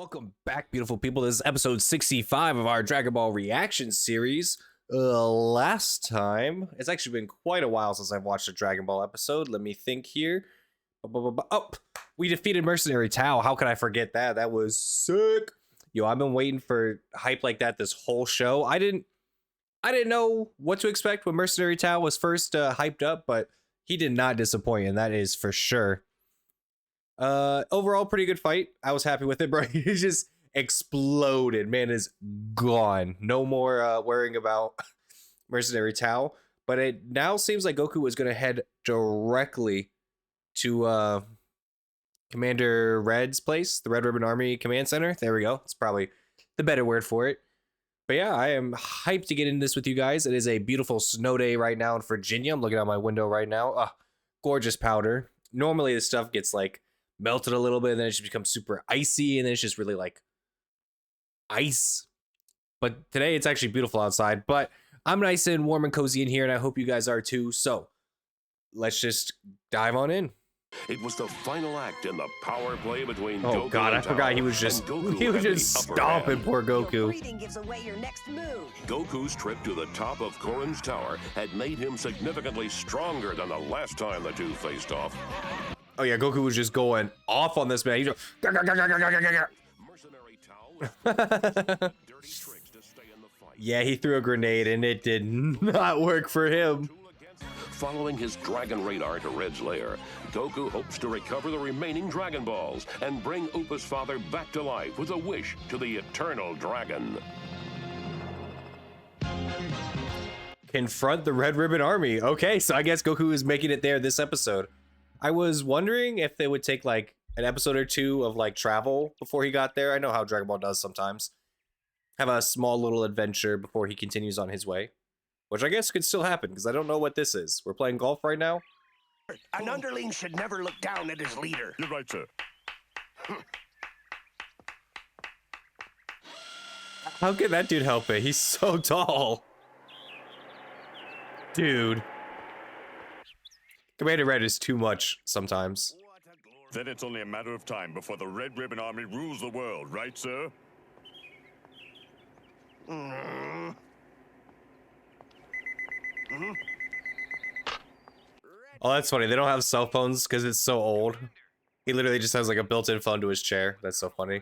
Welcome back, beautiful people. This is episode 65 of our Dragon Ball reaction series. Last time, it's actually been quite a while since I've watched a Dragon Ball episode. Let me think here. Oh, we defeated Mercenary Tao. How could I forget that? That was sick. Yo, I've been waiting for hype like that this whole show. I didn't know what to expect when Mercenary Tao was first hyped up, but he did not disappoint, and that is for sure. Overall, pretty good fight. I was happy with it, bro. He just exploded. Man is gone. No more worrying about Mercenary Tao. But it now seems like Goku is going to head directly to Commander Red's place, the Red Ribbon Army Command Center. There we go. It's probably the better word for it. But yeah, I am hyped to get into this with you guys. It is a beautiful snow day right now in Virginia. I'm looking out my window right now. Gorgeous powder. Normally this stuff gets like melted a little bit and then it just becomes super icy and then it's just really like ice. But today it's actually beautiful outside, but I'm nice and warm and cozy in here and I hope you guys are too. So let's just dive on in. It was the final act in the power play between Goku God, I forgot he was just stomping poor Goku. Gives away your next move. Goku's trip to the top of Korin's tower had made him significantly stronger than the last time the two faced off. Oh yeah, Goku was just going off on this man. He just Mercenary Tao was dirty tricks to stay in the fight. Yeah, he threw a grenade and it did not work for him. Following his dragon radar to Red's lair, Goku hopes to recover the remaining Dragon Balls and bring Upa's father back to life with a wish to the eternal dragon. Confront the Red Ribbon Army. Okay, so I guess Goku is making it there this episode. I was wondering if they would take like an episode or two of like travel before he got there. I know how Dragon Ball does sometimes. Have a small little adventure before he continues on his way. Which I guess could still happen, because I don't know what this is. We're playing golf right now? An underling should never look down at his leader. You're right, sir. How can that dude help it? He's so tall. Dude. Commander Red is too much sometimes. Then it's only a matter of time before the Red Ribbon Army rules the world, right, sir? Oh, that's funny. They don't have cell phones because it's so old. He literally just has like a built-in phone to his chair. That's so funny.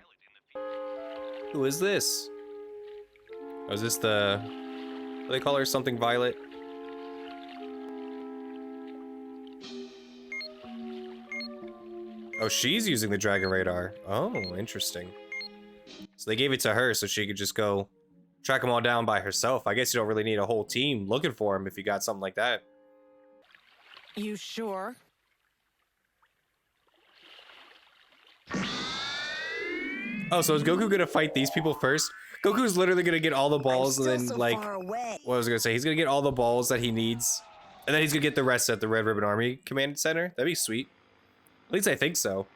Who is this? Oh, is this the... What do they call her? Something Violet? Oh, she's using the Dragon Radar. Oh, interesting. So they gave it to her so she could just go track them all down by herself. I guess you don't really need a whole team looking for him if you got something like that. You sure? Oh, so is Goku gonna fight these people first? Goku's literally gonna get all the balls and then like... What was I gonna say? He's gonna get all the balls that he needs. And then he's gonna get the rest at the Red Ribbon Army Command Center. That'd be sweet. At least I think so.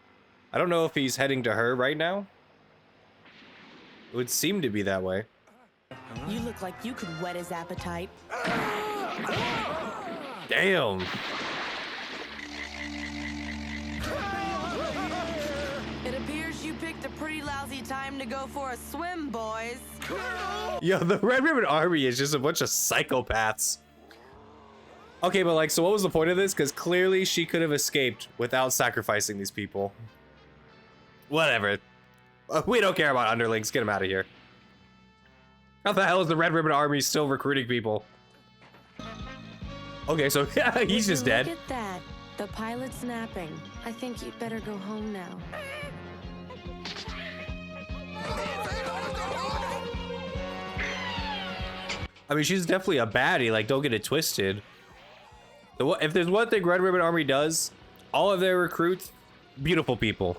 I don't know if he's heading to her right now. It would seem to be that way. You look like you could whet his appetite. Damn. It appears you picked a pretty lousy time to go for a swim, boys. Yo, the Red Ribbon Army is just a bunch of psychopaths. Okay, but like, so what was the point of this? Because clearly she could have escaped without sacrificing these people. Whatever. We don't care about underlings. Get them out of here. How the hell is the Red Ribbon Army still recruiting people? Okay, so yeah, he's just dead. Look at that. The pilot's napping. I think you'd better go home now. I mean, she's definitely a baddie. Like, don't get it twisted. If there's one thing Red Ribbon Army does, all of their recruits, beautiful people.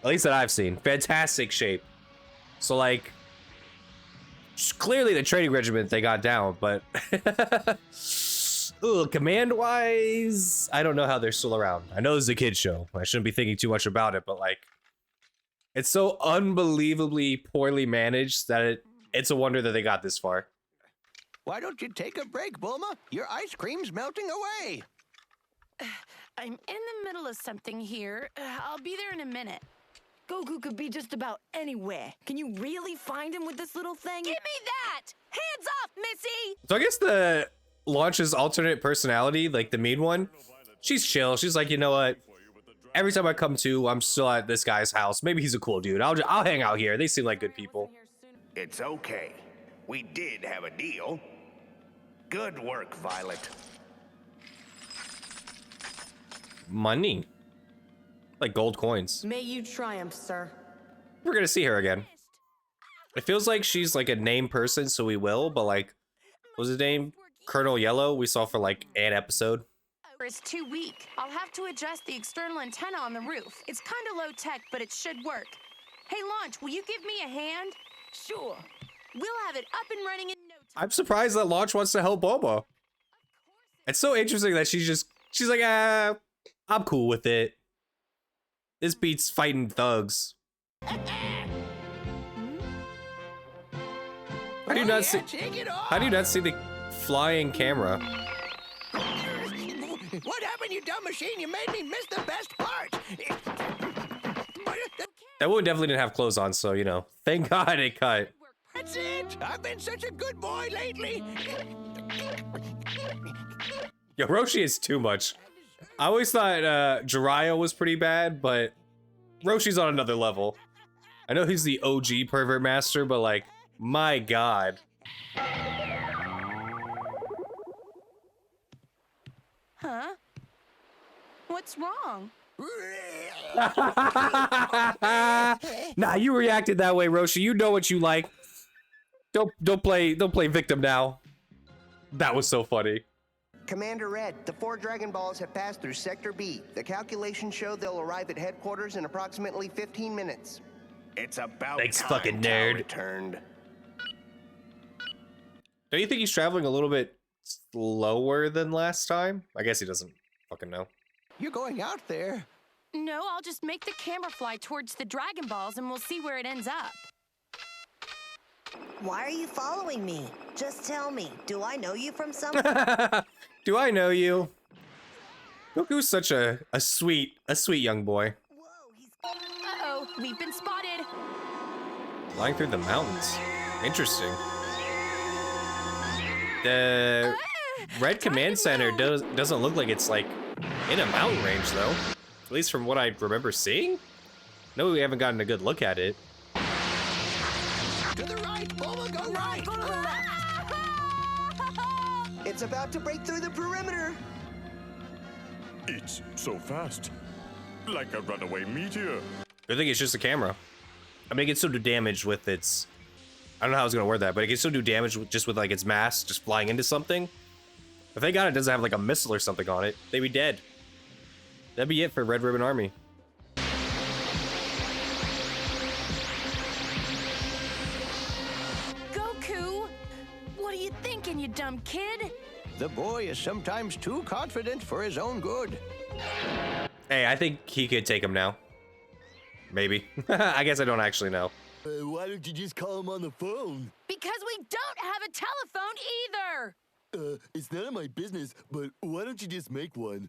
At least that I've seen. Fantastic shape. So, like, clearly the training regiment they got down, but command-wise, I don't know how they're still around. I know this is a kid's show. I shouldn't be thinking too much about it, but, like, it's so unbelievably poorly managed that it's a wonder that they got this far. Why don't you take a break, Bulma? Your ice cream's melting away. I'm in the middle of something here. I'll be there in a minute. Goku could be just about anywhere. Can you really find him with this little thing? Give me that! Hands off, Missy! So I guess the Launch's alternate personality, like the mean one, she's chill. She's like, you know what? Every time I come to, I'm still at this guy's house. Maybe he's a cool dude. I'll hang out here. They seem like good people. It's okay. We did have a deal. Good work, Violet. Money. Like gold coins. May you triumph, sir. We're gonna see her again. It feels like she's like a named person, so we will, but like, what was his name? Colonel Yellow, we saw for like an episode. It's too weak. I'll have to adjust the external antenna on the roof. It's kind of low tech, but it should work. Hey, Launch, will you give me a hand? Sure. We'll have it up and running in no time. I'm surprised that Launch wants to help Boba. It's so interesting that she's like, I'm cool with it. This beats fighting thugs. How do you not see? How do you not see the flying camera? What happened, you dumb machine? You made me miss the best part. That woman definitely didn't have clothes on, so you know. Thank God it cut. That's it. I've been such a good boy lately. Yo, Roshi is too much. I always thought Jiraiya was pretty bad, but Roshi's on another level. I know he's the OG pervert master, but like, my God. Huh? What's wrong? Nah, you reacted that way, Roshi. You know what you like. Don't play victim now. That was so funny. Commander Red, the 4 Dragon Balls have passed through Sector B. The calculations show they'll arrive at headquarters in approximately 15 minutes. It's about Thanks, time fucking Tao nerd. returned. Don't you think he's traveling a little bit slower than last time? I guess he doesn't fucking know. You're going out there. No, I'll just make the camera fly towards the Dragon Balls and we'll see where it ends up. Why are you following me? Just tell me, do I know you from somewhere? Do I know you? Goku's such a sweet young boy. Uh-oh, we've been spotted. Flying through the mountains. Interesting. The Red Command Center doesn't look like it's like in a mountain range though. At least from what I remember seeing. No, we haven't gotten a good look at it. To the right, Bulma, go right. It's about to break through the perimeter. It's so fast. Like a runaway meteor. I think it's just a camera. I mean, it can still do damage with its... I don't know how I was gonna word that, but it can still do damage just with like its mass, just flying into something. If thank God it doesn't have like a missile or something on it, they'd be dead. That'd be it for Red Ribbon Army. Goku! What are you thinking, you dumb kid? The boy is sometimes too confident for his own good. Hey, I think he could take him now. Maybe. I guess I don't actually know. Why don't you just call him on the phone? Because we don't have a telephone either! It's none of my business, but why don't you just make one?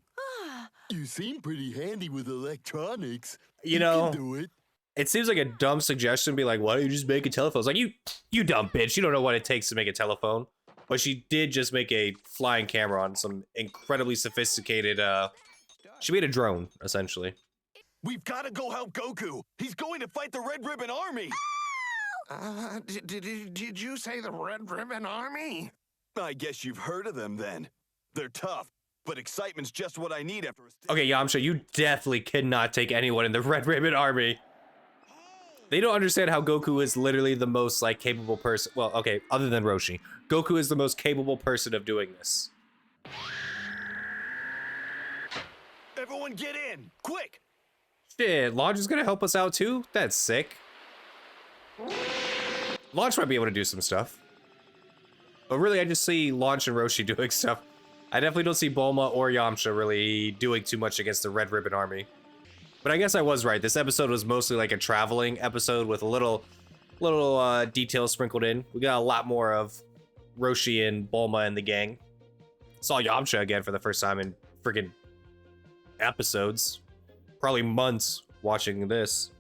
You seem pretty handy with electronics. You know, can do it. It seems like a dumb suggestion to be like, why don't you just make a telephone? It's like, you dumb bitch. You don't know what it takes to make a telephone. But she did just make a flying camera on some incredibly sophisticated, she made a drone, essentially. We've got to go help Goku. He's going to fight the Red Ribbon Army. Did you say the Red Ribbon Army? I guess you've heard of them then. They're tough, but excitement's just what I need after a... Okay, Yamcha, you definitely cannot take anyone in the Red Ribbon Army. They don't understand how Goku is literally the most, like, capable person. Well, okay, other than Roshi. Goku is the most capable person of doing this. Everyone get in, quick! Shit, Launch is gonna help us out too? That's sick. Launch might be able to do some stuff. But really, I just see Launch and Roshi doing stuff. I definitely don't see Bulma or Yamcha really doing too much against the Red Ribbon Army. But I guess I was right. This episode was mostly like a traveling episode with a little details sprinkled in. We got a lot more of Roshi and Bulma and the gang. Saw Yamcha again for the first time in freaking episodes. Probably months watching this.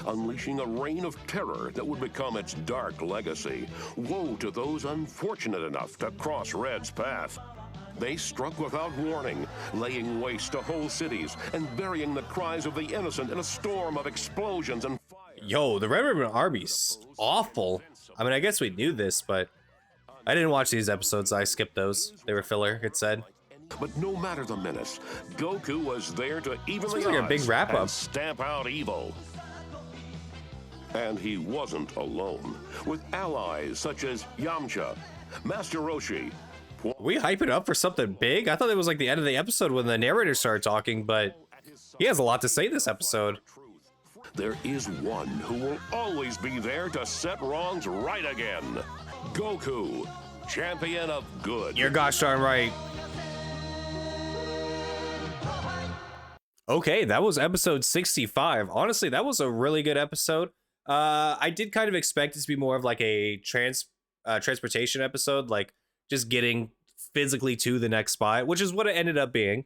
unleashing a reign of terror that would become its dark legacy. Woe to those unfortunate enough to cross Red's path. They struck without warning, laying waste to whole cities and burying the cries of the innocent in a storm of explosions and fire. Yo, the Red Ribbon Army's awful. I mean, I guess we knew this, but I didn't watch these episodes. I skipped those. They were filler, it said. But no matter the menace, Goku was there to even the This was like a big odds wrap-up. and stamp out evil. And he wasn't alone. With allies such as Yamcha, Master Roshi. We hype it up for something big? I thought it was like the end of the episode when the narrator started talking, but he has a lot to say this episode. There is one who will always be there to set wrongs right again. Goku, champion of good. You're gosh darn right. Okay, that was episode 65. Honestly, that was a really good episode. I did kind of expect it to be more of like a transportation episode, like just getting physically to the next spot, which is what it ended up being.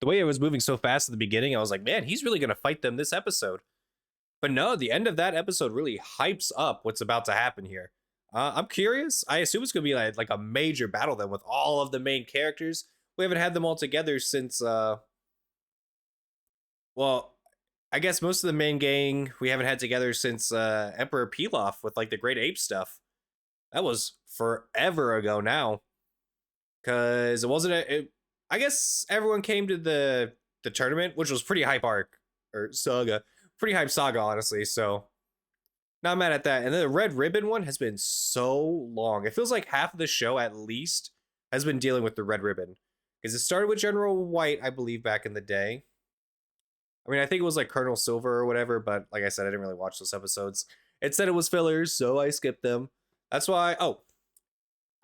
The way it was moving so fast at the beginning, I was like, man, he's really going to fight them this episode. But no, the end of that episode really hypes up what's about to happen here. I'm curious. I assume it's going to be like a major battle then with all of the main characters. We haven't had them all together since... well, I guess most of the main gang we haven't had together since Emperor Pilaf with like the Great Ape stuff. That was forever ago now. Because it wasn't I guess everyone came to the tournament, which was pretty hype arc or saga. Pretty hype saga, honestly. So not mad at that. And then the Red Ribbon one has been so long. It feels like half of the show at least has been dealing with the Red Ribbon. Because it started with General White, I believe, back in the day. I mean, I think it was like Colonel Silver or whatever, but like I said, I didn't really watch those episodes. It said it was fillers, so I skipped them. That's why... Oh,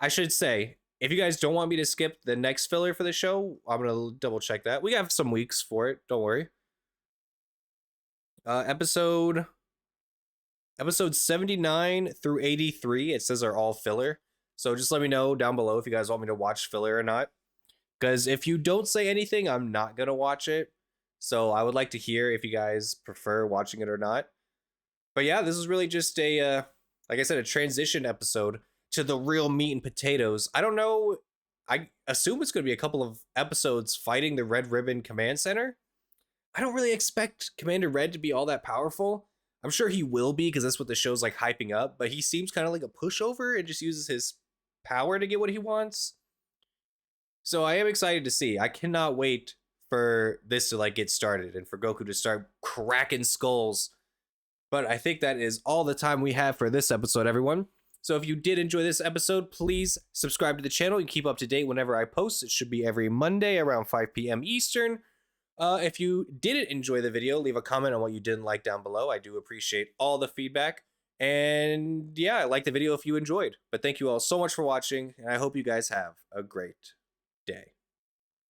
I should say, if you guys don't want me to skip the next filler for the show, I'm going to double check that. We have some weeks for it, don't worry. Episode 79 through 83, it says are all filler. So just let me know down below if you guys want me to watch filler or not. Because if you don't say anything, I'm not going to watch it. So I would like to hear if you guys prefer watching it or not. But yeah, this is really just a, like I said, a transition episode to the real meat and potatoes. I don't know. I assume it's going to be a couple of episodes fighting the Red Ribbon Command Center. I don't really expect Commander Red to be all that powerful. I'm sure he will be because that's what the show's like hyping up. But he seems kind of like a pushover and just uses his power to get what he wants. So I am excited to see. I cannot wait for this to like get started and for Goku to start cracking skulls. But I think that is all the time we have for this episode, everyone. So if you did enjoy this episode, please subscribe to the channel and keep up to date whenever I post. It should be every Monday around 5 p.m. Eastern. If you didn't enjoy the video, leave a comment on what you didn't like down below. I do appreciate all the feedback. And yeah, like the video if you enjoyed. But thank you all so much for watching, and I hope you guys have a great day.